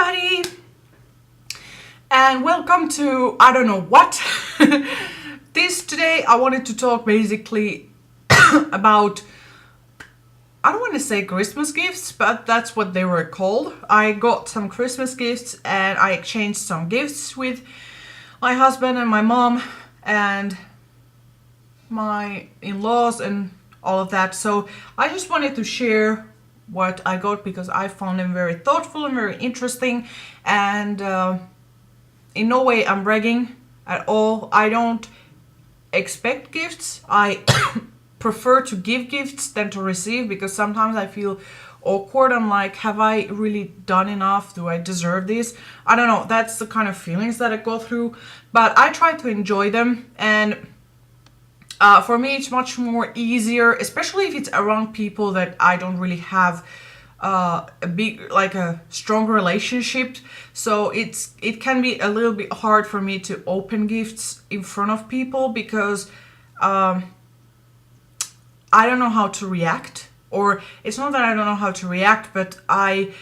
everybody, and welcome to I don't know what. Today I wanted to talk basically about, I don't want to say Christmas gifts, but that's what they were called. I got some Christmas gifts and I exchanged some gifts with my husband and my mom and my in-laws and all of that. So I just wanted to share what I got because I found them very thoughtful and very interesting, and in no way I'm bragging at all. I don't expect gifts. I prefer to give gifts than to receive because sometimes I feel awkward. I'm like, have I really done enough? Do I deserve this? I don't know. That's the kind of feelings that I go through, but I try to enjoy them. And for me, it's much more easier, especially if it's around people that I don't really have a strong relationship. So it can be a little bit hard for me to open gifts in front of people because I don't know how to react. Or it's not that I don't know how to react, but I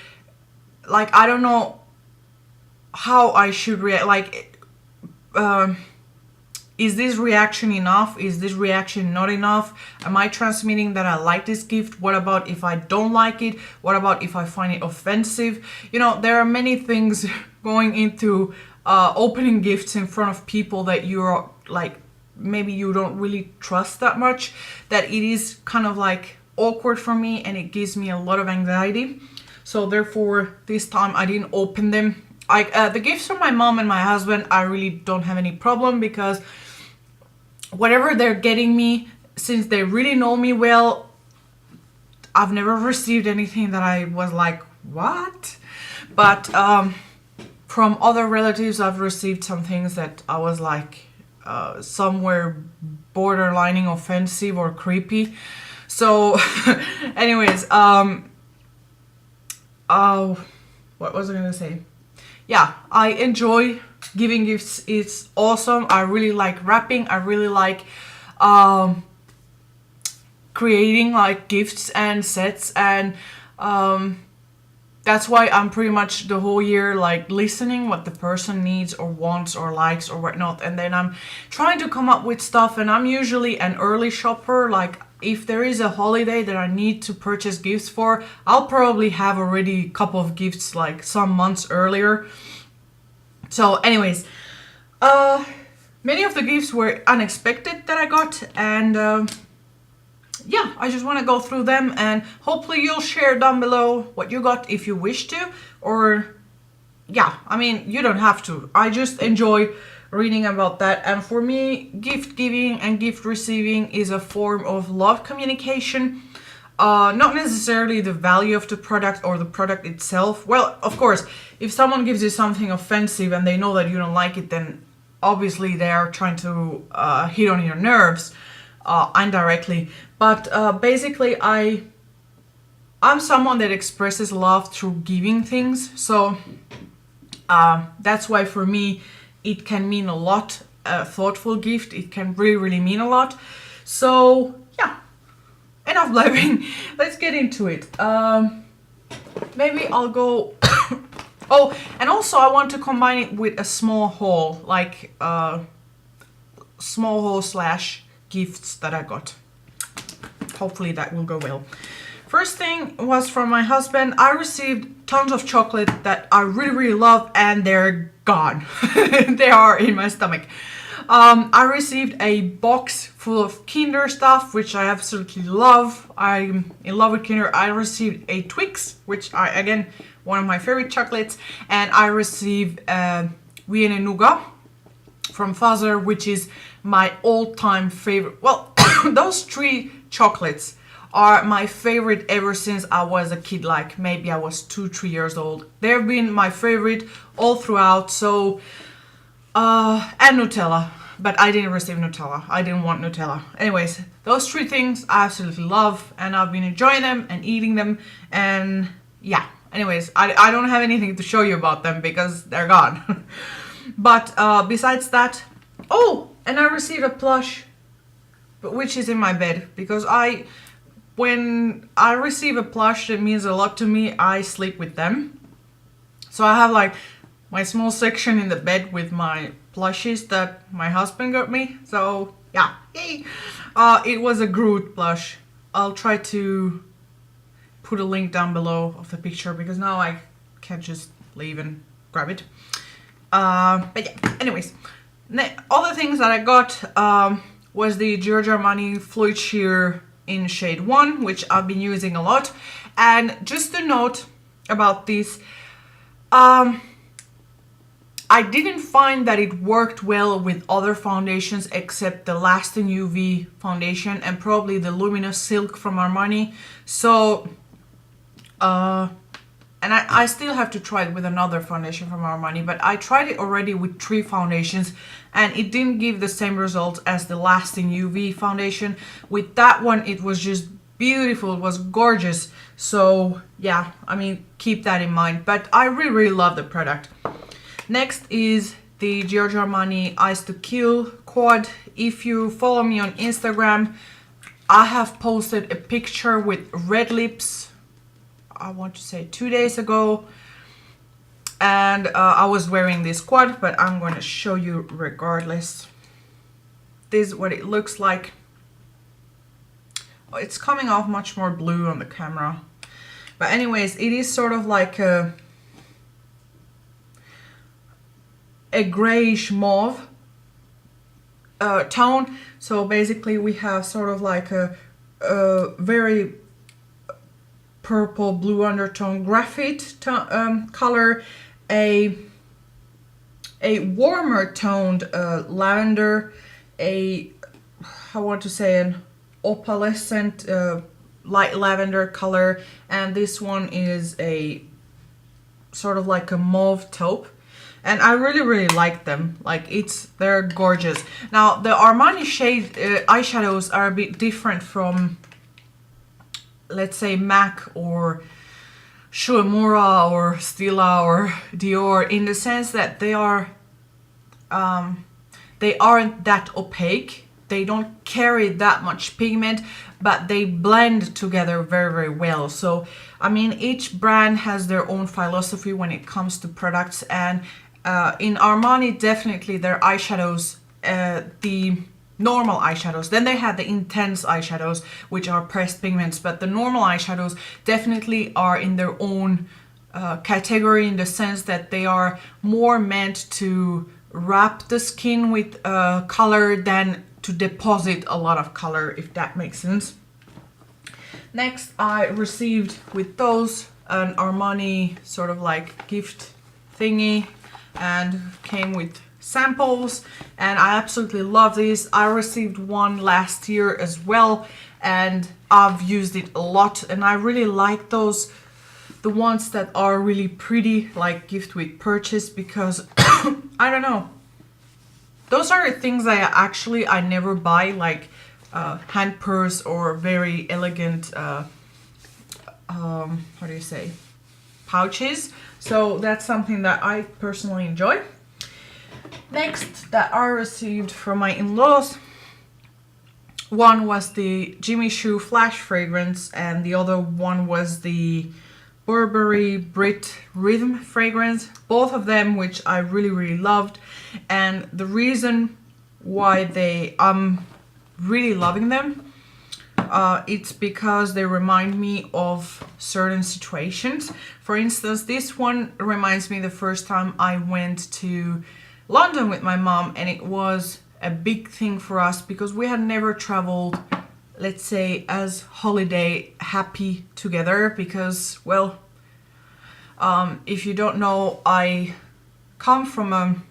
don't know how I should react. Is this reaction enough? Is this reaction not enough? Am I transmitting that I like this gift? What about if I don't like it? What about if I find it offensive? You know, there are many things going into opening gifts in front of people that you're like, maybe you don't really trust that much, that it is kind of like awkward for me and it gives me a lot of anxiety. So therefore, this time I didn't open them. The gifts from my mom and my husband, I really don't have any problem because whatever they're getting me, since they really know me well, I've never received anything that I was like, what? But from other relatives, I've received some things that I was like somewhere borderlining offensive or creepy. So anyways, what was I gonna say? Yeah, I enjoy giving gifts. It's awesome. I really like wrapping. I really like creating like gifts and sets, and that's why I'm pretty much the whole year like listening what the person needs or wants or likes or whatnot, and then I'm trying to come up with stuff. And I'm usually an early shopper. Like if there is a holiday that I need to purchase gifts for, I'll probably have already a couple of gifts like some months earlier. So anyways, many of the gifts were unexpected that I got, and yeah, I just want to go through them, and hopefully you'll share down below what you got if you wish to, or yeah, I mean, you don't have to. I just enjoy reading about that. And for me, gift giving and gift receiving is a form of love communication. Not necessarily the value of the product or the product itself. Well, of course, if someone gives you something offensive and they know that you don't like it, then obviously they are trying to hit on your nerves indirectly. But basically, I'm someone that expresses love through giving things. So that's why for me, it can mean a lot. A thoughtful gift, it can really, really mean a lot. So yeah. Enough blabbing, let's get into it. Maybe I'll go... Oh, and also I want to combine it with a small haul, like small haul slash gifts that I got. Hopefully that will go well. First thing was from my husband. I received tons of chocolate that I really, really love, and they're gone. They are in my stomach. I received a box full of Kinder stuff, which I absolutely love. I'm in love with Kinder. I received a Twix, which again, one of my favorite chocolates. And I received Vienna Nougat from Father, which is my all-time favorite. Well, those three chocolates are my favorite ever since I was a kid. Like maybe I was 2-3 years old. They've been my favorite all throughout. So... and Nutella, but I didn't receive Nutella. I didn't want Nutella. Anyways, those three things I absolutely love, and I've been enjoying them and eating them, and yeah. Anyways, I don't have anything to show you about them because they're gone. But besides that, oh, and I received a plush, which is in my bed, because when I receive a plush, it means a lot to me. I sleep with them. So I have like my small section in the bed with my plushies that my husband got me. So yeah, yay! It was a Groot plush. I'll try to put a link down below of the picture because now I can't just leave and grab it. But yeah, anyways, other things that I got was the Giorgio Armani Fluid Sheer in shade 1, which I've been using a lot. And just a note about this, I didn't find that it worked well with other foundations except the Lasting UV foundation and probably the Luminous Silk from Armani. So, and I still have to try it with another foundation from Armani, but I tried it already with 3 foundations and it didn't give the same results as the Lasting UV foundation. With that one, it was just beautiful, it was gorgeous. So yeah, I mean, keep that in mind, but I really love the product. Next is the Giorgio Armani Eyes to Kill quad. If you follow me on Instagram, I have posted a picture with red lips, I want to say 2 days ago, and I was wearing this quad, but I'm going to show you regardless. This is what it looks like. Oh, it's coming off much more blue on the camera, but anyways, it is sort of like a grayish mauve tone. So basically we have sort of like a very purple blue undertone graphite color, a warmer toned lavender, I want to say an opalescent light lavender color, and this one is a sort of like a mauve taupe. And I really like them. Like, they're gorgeous. Now the Armani shade eyeshadows are a bit different from, let's say, MAC or Shuemura or Stila or Dior, in the sense that they aren't that opaque. They don't carry that much pigment, but they blend together very well. So I mean, each brand has their own philosophy when it comes to products, and in Armani, definitely their eyeshadows, the normal eyeshadows, then they have the intense eyeshadows, which are pressed pigments, but the normal eyeshadows definitely are in their own category, in the sense that they are more meant to wrap the skin with color than to deposit a lot of color, if that makes sense. Next, I received with those an Armani sort of like gift thingy, and came with samples, and I absolutely love these. I received one last year as well, and I've used it a lot, and I really like those, the ones that are really pretty, like gift with purchase, because I don't know, those are things I never buy, like hand purse or very elegant how do you say, pouches. So that's something that I personally enjoy. Next that I received from my in-laws, one was the Jimmy Choo Flash fragrance, and the other one was the Burberry Brit Rhythm fragrance. Both of them which I really loved, and the reason why I'm really loving them, it's because they remind me of certain situations. For instance, this one reminds me the first time I went to London with my mom, and it was a big thing for us because we had never traveled, let's say, as holiday happy together, because, well, if you don't know, I come from an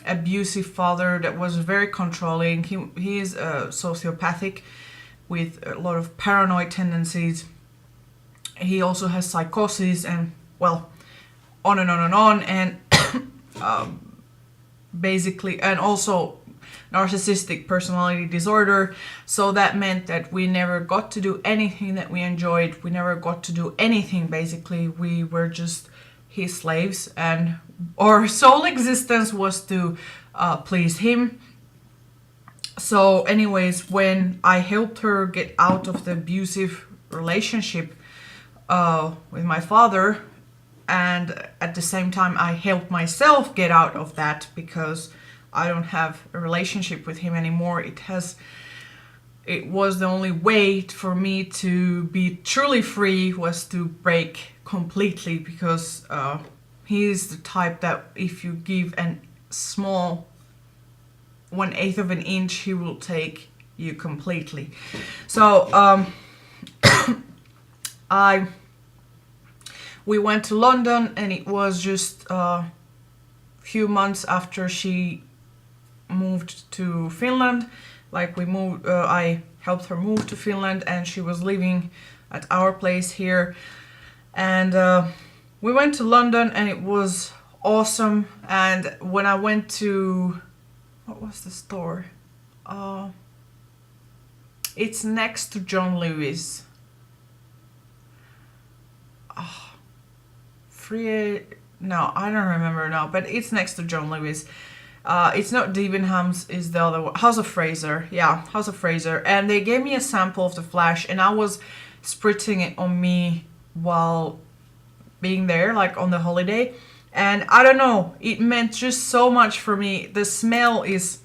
abusive father that was very controlling. He is sociopathic with a lot of paranoid tendencies. He also has psychosis, and, well, on and on, and basically, and also narcissistic personality disorder. So that meant that we never got to do anything that we enjoyed. We never got to do anything, basically. We were just his slaves, and our sole existence was to please him. So anyways, when I helped her get out of the abusive relationship with my father, and at the same time I help myself get out of that because I don't have a relationship with him anymore. It was the only way for me to be truly free was to break completely, because he's the type that if you give a small 1/8 of an inch, he will take you completely. So we went to London, and it was just a few months after she moved to Finland. Like I helped her move to Finland, and she was living at our place here. And we went to London, and it was awesome. And when I went to, what was the store? It's next to John Lewis. No, I don't remember now, but it's next to John Lewis. It's not Debenhams, is the other one. House of Fraser. Yeah, House of Fraser. And they gave me a sample of the Flash, and I was spritzing it on me while being there, like on the holiday. And I don't know, it meant just so much for me. The smell is,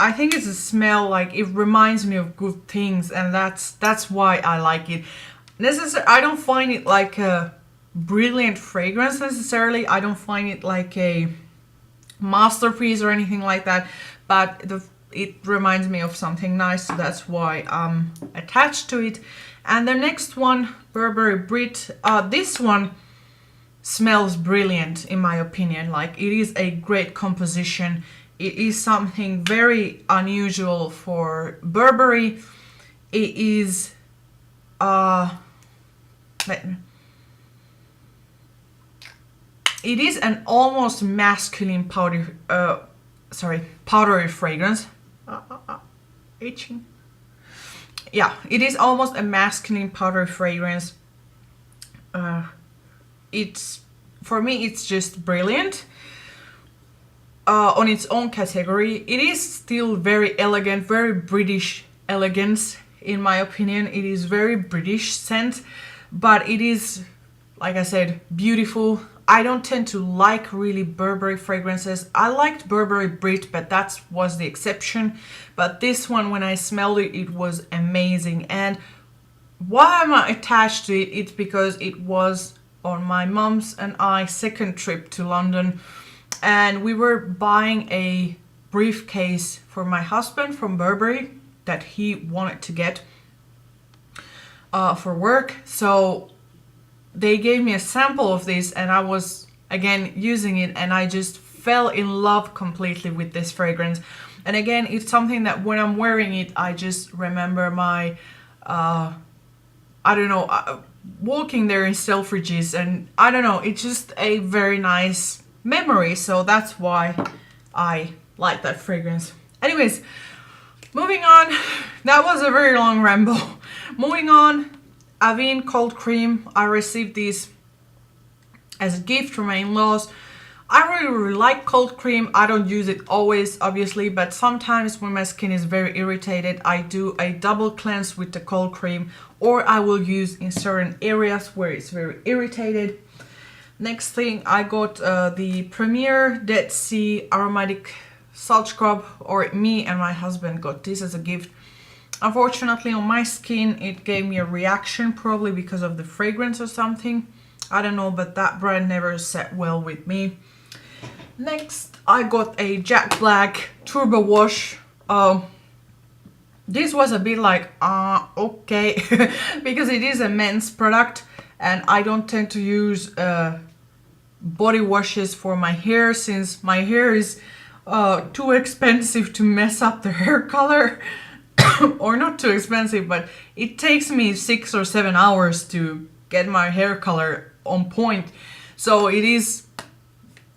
I think it's a smell, like it reminds me of good things, and that's why I like it. I don't find it like a brilliant fragrance necessarily. I don't find it like a masterpiece or anything like that, but it reminds me of something nice, so that's why I'm attached to it. And the next one, Burberry Brit, this one smells brilliant in my opinion. Like, it is a great composition. It is something very unusual for Burberry. It is it is an almost masculine powdery fragrance. Itching. Yeah, it is almost a masculine powdery fragrance. For me, it's just brilliant. On its own category, it is still very elegant, very British elegance in my opinion. It is very British scent, but it is, like I said, beautiful. I don't tend to like really Burberry fragrances. I liked Burberry Brit, but that was the exception. But this one, when I smelled it, it was amazing. And why am I attached to it? It's because it was on my mum's and I second trip to London, and we were buying a briefcase for my husband from Burberry that he wanted to get for work. So they gave me a sample of this, and I was again using it, and I just fell in love completely with this fragrance. And again, it's something that when I'm wearing it, I just remember my walking there in Selfridges, and I don't know, it's just a very nice memory, so that's why I like that fragrance. Anyways, moving on. That was a very long ramble. Moving on, Avene cold cream. I received these as a gift from my in-laws. I really like cold cream. I don't use it always, obviously, but sometimes when my skin is very irritated, I do a double cleanse with the cold cream, or I will use in certain areas where it's very irritated. Next thing, I got the Premier Dead Sea Aromatic Salt Scrub, or me and my husband got this as a gift. Unfortunately, on my skin, it gave me a reaction, probably because of the fragrance or something. I don't know, but that brand never sat well with me. Next, I got a Jack Black Turbo Wash. This was a bit like, okay, because it is a men's product, and I don't tend to use body washes for my hair, since my hair is too expensive to mess up the hair color. Or not too expensive, but it takes me 6 or 7 hours to get my hair color on point. So it is,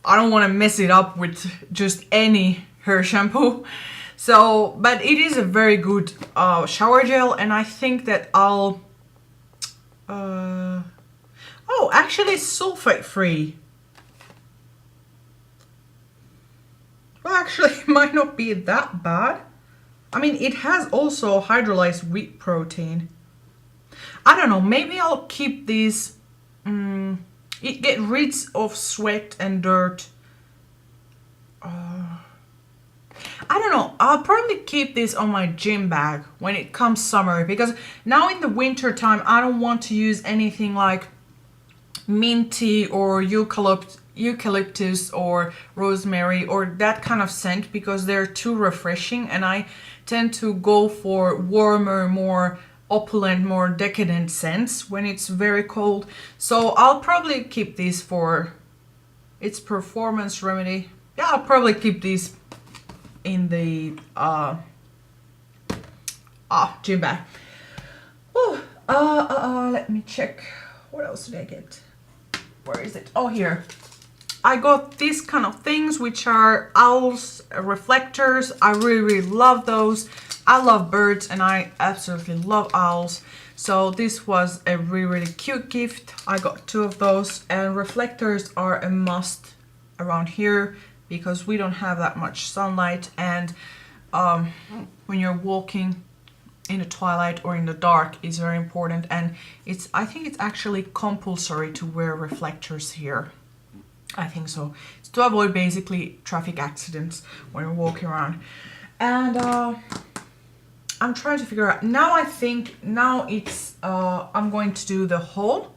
I don't want to mess it up with just any hair shampoo. So, but it is a very good shower gel, and I think that I'll oh, actually it's sulfate free. Well, actually it might not be that bad. I mean, it has also hydrolyzed wheat protein. I don't know, maybe I'll keep these It gets rid of sweat and dirt. I don't know. I'll probably keep this on my gym bag when it comes summer, because now in the winter time I don't want to use anything like minty or eucalyptus or rosemary or that kind of scent, because they're too refreshing, and I tend to go for warmer, more opulent, more decadent scents when it's very cold. So I'll probably keep these for its performance remedy. Yeah, I'll probably keep these in the gym bag. Oh, let me check. What else did I get? Where is it? Oh, here. I got these kind of things, which are owls reflectors. I really, really love those. I love birds and I absolutely love owls. So this was a really, really cute gift. I got 2 of those, and reflectors are a must around here because we don't have that much sunlight, and when you're walking in the twilight or in the dark is very important, and I think it's actually compulsory to wear reflectors here. I think so. It's to avoid basically traffic accidents when you're walking around. And I'm trying to figure out now. I think now it's I'm going to do the haul,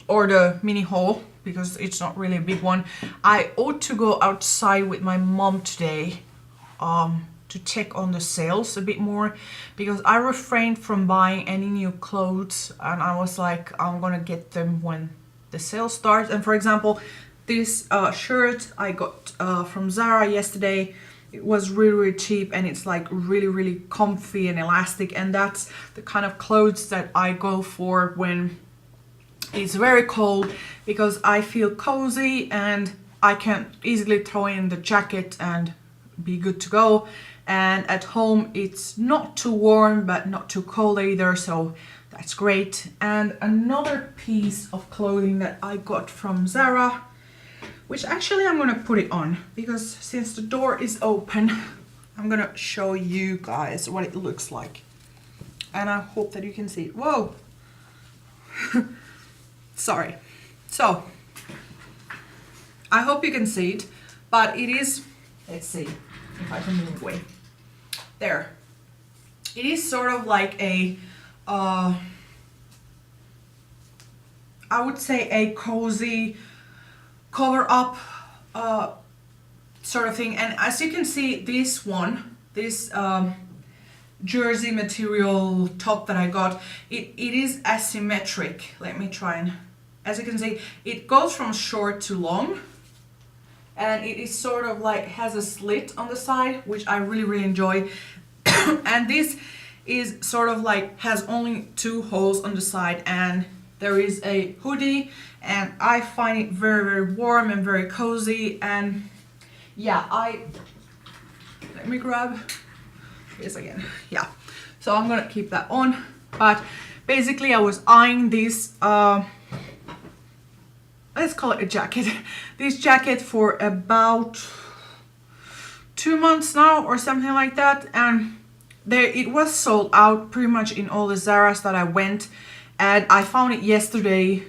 or the mini haul, because it's not really a big one. I ought to go outside with my mom today to check on the sales a bit more, because I refrained from buying any new clothes, and I was like, I'm gonna get them when the sale starts. And for example, this shirt I got from Zara yesterday. It was really, really cheap, and it's like really, really comfy and elastic, and that's the kind of clothes that I go for when it's very cold, because I feel cozy and I can easily throw in the jacket and be good to go. And at home it's not too warm but not too cold either, so that's great. And another piece of clothing that I got from Zara, which actually I'm gonna put it on, because since the door is open, I'm gonna show you guys what it looks like, and I hope that you can see it. Whoa. Sorry. So I hope you can see it, but it is, let's see if I can move away. There. It is sort of like a I would say a cozy cover up sort of thing. And as you can see, this jersey material top that I got, it is asymmetric. Let me try and, as you can see, it goes from short to long, and it is sort of like has a slit on the side, which I really, really enjoy. And this is sort of like has only 2 holes on the side, and there is a hoodie, and I find it very, very warm and very cozy. And yeah, let me grab this again. Yeah, so I'm gonna keep that on. But basically I was eyeing this let's call it a jacket, this jacket for about 2 months now or something like that, and it was sold out pretty much in all the Zara's that I went, and I found it yesterday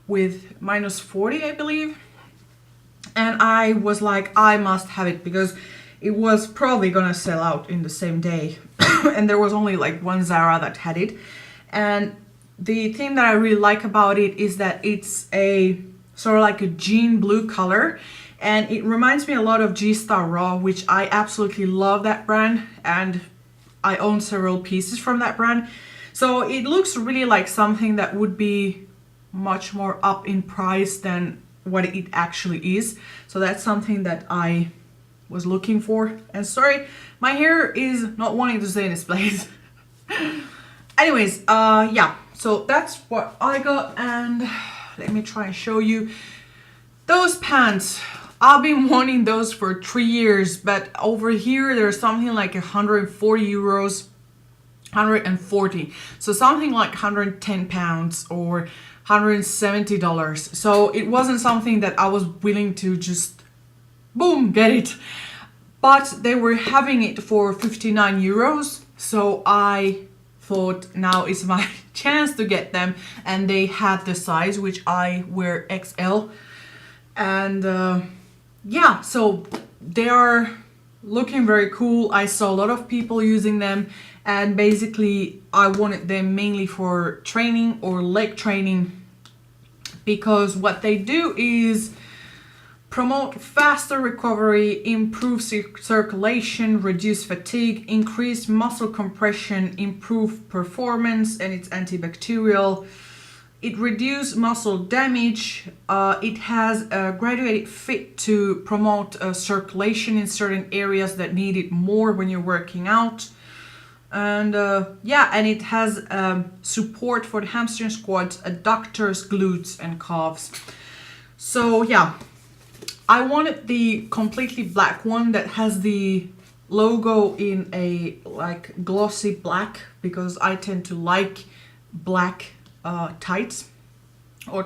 with -40, I believe, and I was like, I must have it, because it was probably gonna sell out in the same day. And there was only like 1 Zara that had it. And the thing that I really like about it is that it's a sort of like a jean blue color, and it reminds me a lot of G-Star Raw, which I absolutely love that brand, and I own several pieces from that brand. So it looks really like something that would be much more up in price than what it actually is. So that's something that I was looking for. And sorry, my hair is not wanting to stay in this place. Anyways, yeah, so that's what I got, and let me try and show you those pants. I've been wanting those for 3 years, but over here there's something like 140 euros, 140, so something like 110 pounds or $170. So it wasn't something that I was willing to just boom get it, but they were having it for 59 euros, so I thought now is my chance to get them, and they had the size, which I wear XL. And yeah, so they are looking very cool. I saw a lot of people using them, and basically I wanted them mainly for training or leg training, because what they do is promote faster recovery, improve circulation, reduce fatigue, increase muscle compression, improve performance, and it's antibacterial. It reduces muscle damage. It has a graduated fit to promote circulation in certain areas that need it more when you're working out. And yeah, and it has support for the hamstring, squats, adductors, glutes, and calves. So yeah, I wanted the completely black one that has the logo in a like glossy black, because I tend to like black tights or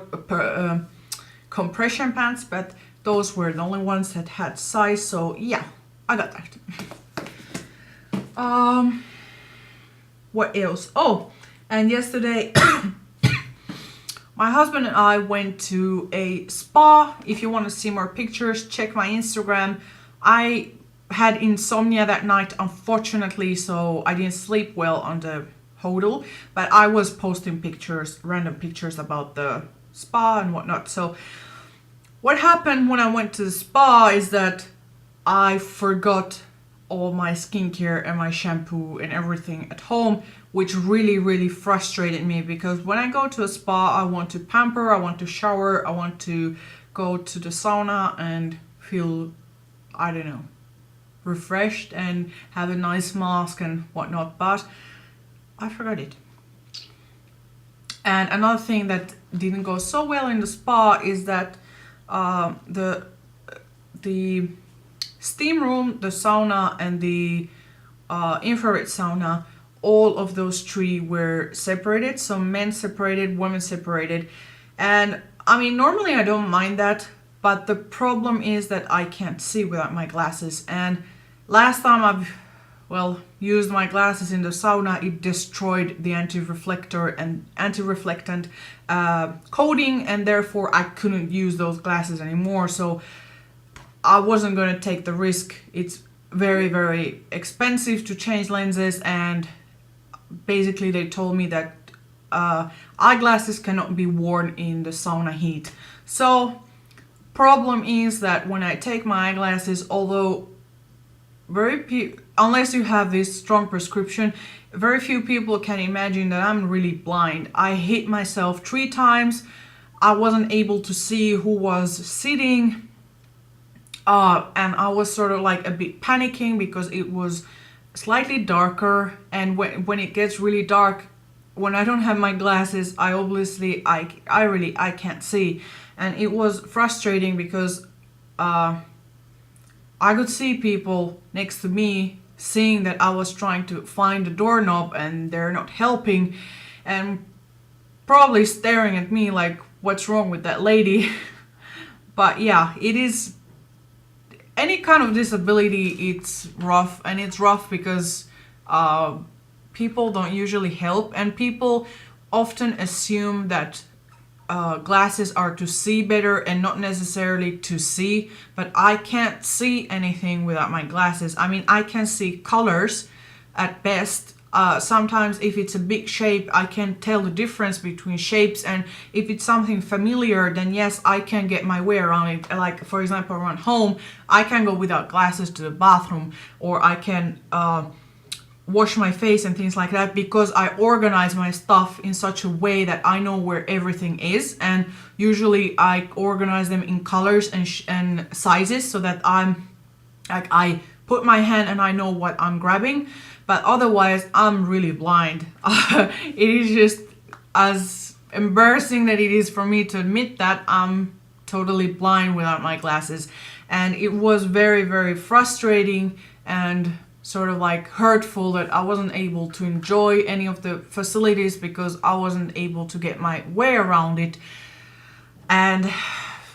compression pants, but those were the only ones that had size. So yeah, I got that. What else? Oh, and yesterday my husband and I went to a spa. If you want to see more pictures, check my Instagram. I had insomnia that night, unfortunately, so I didn't sleep well on the hotel, but I was posting pictures, random pictures about the spa and whatnot. So what happened when I went to the spa is that I forgot all my skincare and my shampoo and everything at home, which really frustrated me, because when I go to a spa, I want to pamper, I want to shower, I want to go to the sauna and feel, I don't know, refreshed and have a nice mask and whatnot, but I forgot it. And another thing that didn't go so well in the spa is that the steam room, the sauna, and the infrared sauna, all of those three were separated. So men separated, women separated. And I mean, normally I don't mind that, but the problem is that I can't see without my glasses. And last time I've, well, used my glasses in the sauna, it destroyed the anti-reflectant coating, and therefore I couldn't use those glasses anymore. So I wasn't going to take the risk. It's very expensive to change lenses, and basically they told me that eyeglasses cannot be worn in the sauna heat. So problem is that when I take my eyeglasses, although unless you have this strong prescription, very few people can imagine that I'm really blind. I hit myself 3 times. I wasn't able to see who was sitting. And I was sort of like a bit panicking because it was slightly darker, and when it gets really dark, when I don't have my glasses, I can't see, and it was frustrating because I could see people next to me seeing that I was trying to find the doorknob and they're not helping, and probably staring at me like, what's wrong with that lady? But yeah, it is any kind of disability, it's rough, and it's rough because people don't usually help, and people often assume that glasses are to see better and not necessarily to see, but I can't see anything without my glasses. I mean, I can see colors at best. Sometimes if it's a big shape, I can tell the difference between shapes, and if it's something familiar, then yes, I can get my way around it. Like, for example, around home, I can go without glasses to the bathroom, or I can wash my face and things like that, because I organize my stuff in such a way that I know where everything is, and usually I organize them in colors and sizes so that I'm like, I put my hand and I know what I'm grabbing. But otherwise, I'm really blind. It is just, as embarrassing that it is for me to admit that, I'm totally blind without my glasses. And it was very frustrating and sort of like hurtful that I wasn't able to enjoy any of the facilities because I wasn't able to get my way around it. And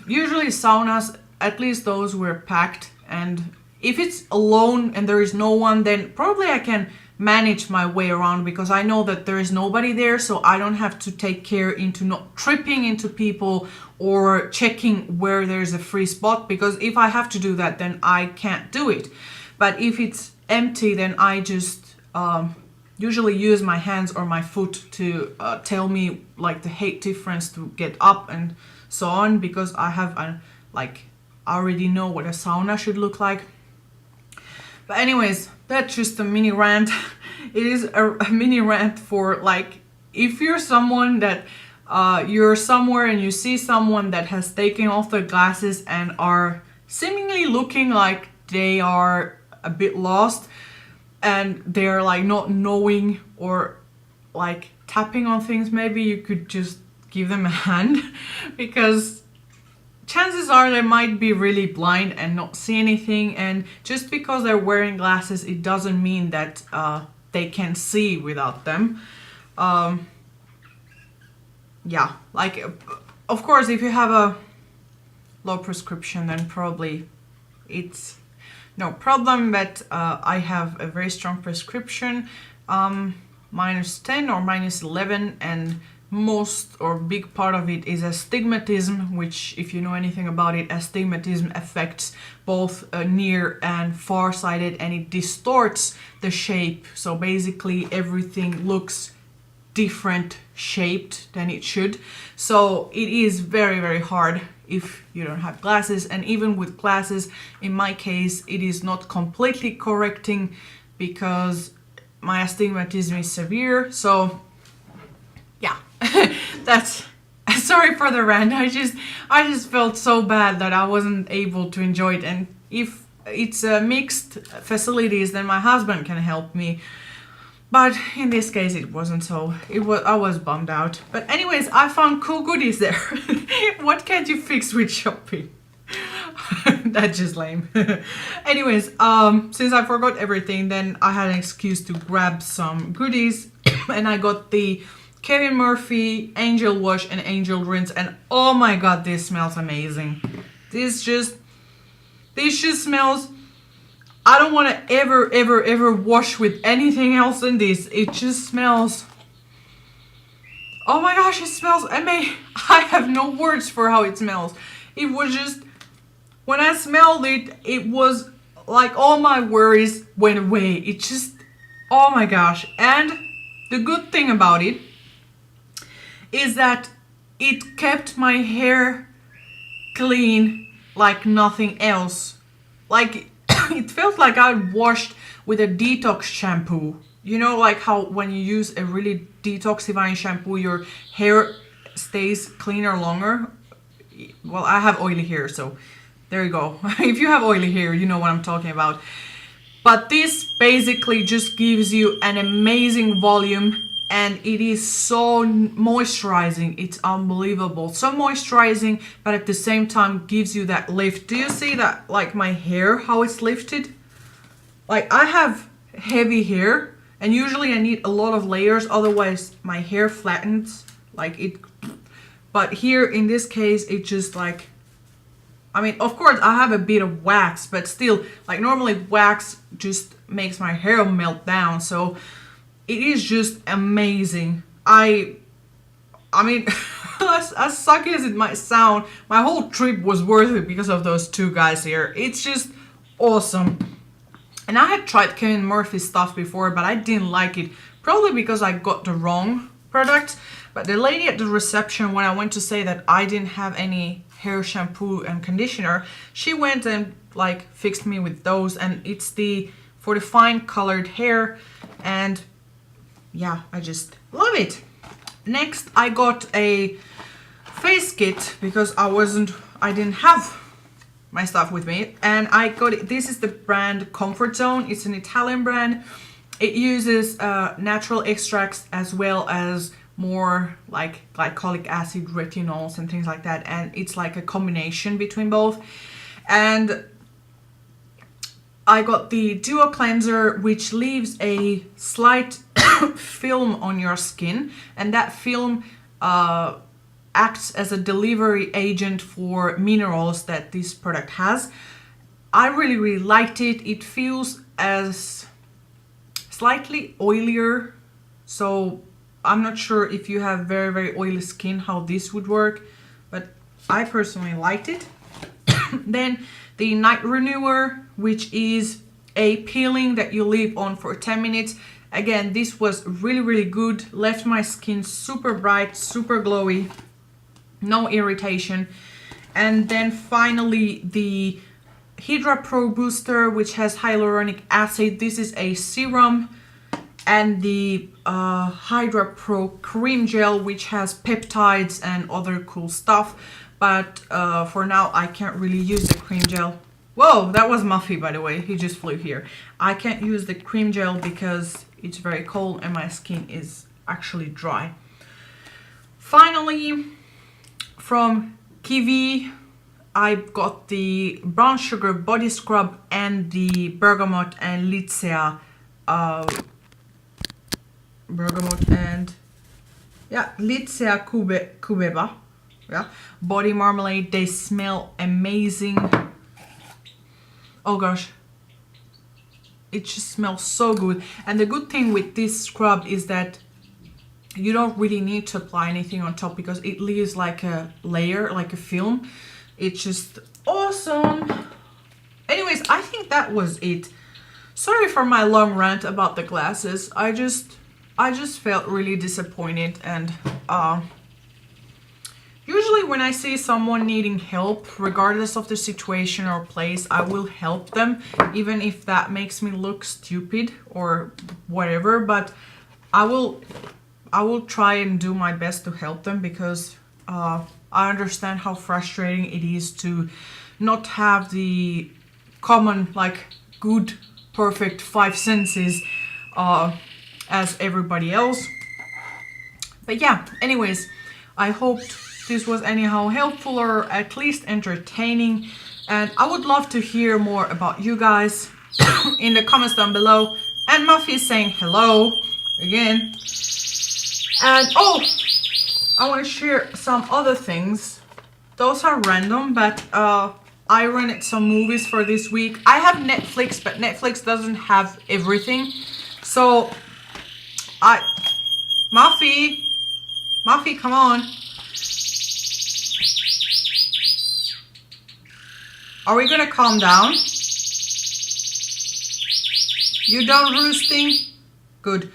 usually saunas, at least those were packed, and if it's alone and there is no one, then probably I can manage my way around, because I know that there is nobody there, so I don't have to take care into not tripping into people or checking where there's a free spot, because if I have to do that, then I can't do it. But if it's empty, then I just usually use my hands or my foot to tell me like the height difference to get up and so on, because I have I already know what a sauna should look like. But anyways, that's just a mini rant. It is a mini rant for like, if you're someone that you're somewhere and you see someone that has taken off their glasses and are seemingly looking like they are a bit lost, and they're like not knowing or like tapping on things, maybe you could just give them a hand, because chances are they might be really blind and not see anything, and just because they're wearing glasses, it doesn't mean that they can see without them. Yeah, like of course if you have a low prescription, then probably it's no problem, but I have a very strong prescription, -10 or -11, and most or big part of it is astigmatism, which, if you know anything about it, astigmatism affects both near and far-sighted, and it distorts the shape. So basically everything looks different shaped than it should. So it is very, very hard if you don't have glasses. And even with glasses, in my case, it is not completely correcting because my astigmatism is severe. So yeah, that's, sorry for the rant. I just felt so bad that I wasn't able to enjoy it. And if it's mixed facilities, then my husband can help me. But in this case, it wasn't, so I was bummed out. But anyways, I found cool goodies there. What can't you fix with shopping? That's just lame. Anyways, since I forgot everything, then I had an excuse to grab some goodies, and I got the Kevin Murphy Angel Wash and Angel Rinse, and oh my god, this smells amazing. This just smells, I don't want to ever wash with anything else than this. It just smells, oh my gosh, it smells amazing. I have no words for how it smells. It was just, when I smelled it, it was like all my worries went away. It just, oh my gosh. And the good thing about it is that it kept my hair clean like nothing else. Like, it felt like I washed with a detox shampoo. You know, like how when you use a really detoxifying shampoo, your hair stays cleaner longer. Well, I have oily hair, so there you go. If you have oily hair, you know what I'm talking about. But this basically just gives you an amazing volume, and it is so moisturizing. It's unbelievable. So moisturizing, but at the same time gives you that lift. Do you see that, like my hair, how it's lifted? Like, I have heavy hair, and usually I need a lot of layers, otherwise my hair flattens, like it. But here in this case, it just like, I mean, of course I have a bit of wax, but still, like normally wax just makes my hair melt down. So it is just amazing. I mean, as sucky as it might sound, my whole trip was worth it because of those two guys here. It's just awesome. And I had tried Kevin Murphy stuff before, but I didn't like it. Probably because I got the wrong product. But the lady at the reception, when I went to say that I didn't have any hair shampoo and conditioner, she went and like fixed me with those, and it's for the fine colored hair, and yeah, I just love it. Next, I got a face kit because I didn't have my stuff with me, and I got it. This is the brand Comfort Zone. It's an Italian brand. It uses natural extracts as well as more like glycolic acid, retinols and things like that, and it's like a combination between both. And I got the Duo Cleanser, which leaves a slight film on your skin, and that film acts as a delivery agent for minerals that this product has. I really liked it. It feels as slightly oilier, so I'm not sure if you have very, very oily skin how this would work, but I personally liked it. Then the Night Renewer, which is a peeling that you leave on for 10 minutes. Again, this was really, really good. Left my skin super bright, super glowy, no irritation. And then finally the Hydra Pro Booster, which has hyaluronic acid. This is a serum. And the Hydra Pro Cream Gel, which has peptides and other cool stuff. But for now, I can't really use the cream gel. Whoa, that was Muffy, by the way. He just flew here. I can't use the cream gel because it's very cold and my skin is actually dry. Finally, from Kiwi, I got the Brown Sugar Body Scrub and the Bergamot and Lycea Lycea Cubeba. Yeah, body marmalade. They smell amazing. Oh gosh, it just smells so good. And the good thing with this scrub is that you don't really need to apply anything on top because it leaves like a layer, like a film. It's just awesome. Anyways, I think that was it. Sorry for my long rant about the glasses. I just felt really disappointed, and usually when I see someone needing help, regardless of the situation or place, I will help them, even if that makes me look stupid or whatever. But I will try and do my best to help them because I understand how frustrating it is to not have the common, like, good, perfect 5 senses as everybody else. But yeah, anyways, I hoped this was anyhow helpful or at least entertaining, and I would love to hear more about you guys in the comments down below. And Muffy is saying hello again. And oh, I want to share some other things. Those are random, but I rented some movies for this week. I have Netflix, but Netflix doesn't have everything. So Muffy, come on. Are we gonna calm down? You done roosting? Good.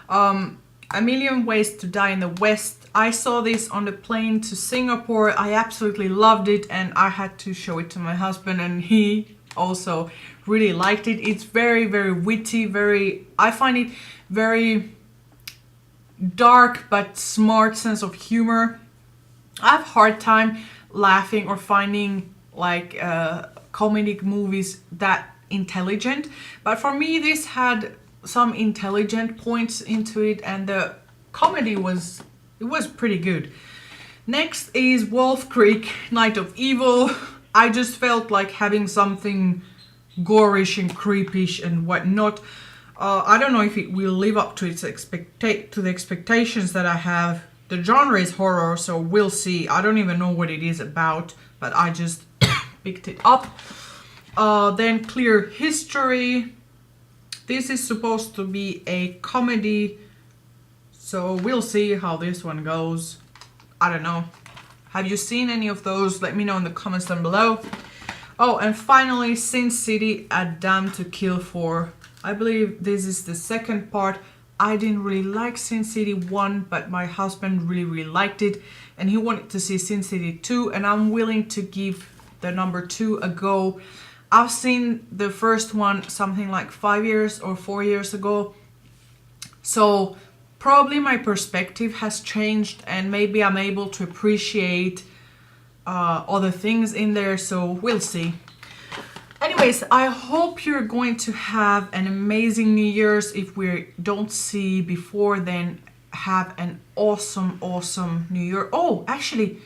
A Million Ways to Die in the West. I saw this on the plane to Singapore. I absolutely loved it, and I had to show it to my husband, and he also really liked it. It's very, very witty, I find it very dark but smart sense of humor. I have a hard time laughing or finding like comedic movies that intelligent, but for me this had some intelligent points into it, and the comedy was pretty good. Next is Wolf Creek, Night of Evil. I just felt like having something gorish and creepish and whatnot. I don't know if it will live up to its the expectations that I have. The genre is horror, so we'll see. I don't even know what it is about, but I just picked it up. Then Clear History. This is supposed to be a comedy, so we'll see how this one goes. I don't know. Have you seen any of those? Let me know in the comments down below. Oh, and finally, Sin City: A Dam to Kill For. I believe this is the second part. I didn't really like Sin City 1, but my husband really, really liked it, and he wanted to see Sin City 2, and I'm willing to give the number 2 a go. I've seen the first one something like 5 years or 4 years ago, so probably my perspective has changed, and maybe I'm able to appreciate other things in there, so we'll see. Anyways, I hope you're going to have an amazing New Year's. If we don't see before then, have an awesome, awesome New Year. Oh, actually,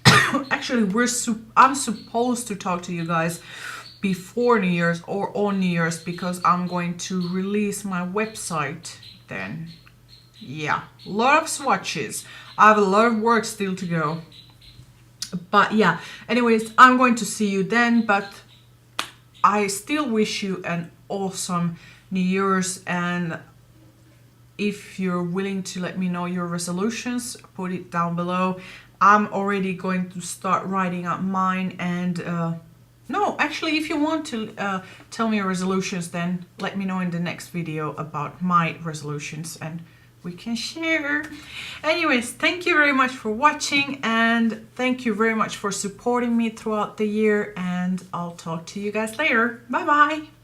I'm supposed to talk to you guys before New Year's or on New Year's because I'm going to release my website then. Yeah, a lot of swatches. I have a lot of work still to go. But yeah, anyways, I'm going to see you then, but I still wish you an awesome New Year's, and if you're willing to let me know your resolutions, put it down below. I'm already going to start writing up mine. And no, actually, if you want to tell me your resolutions, then let me know in the next video about my resolutions and we can share. Anyways, thank you very much for watching, and thank you very much for supporting me throughout the year, and I'll talk to you guys later. Bye bye.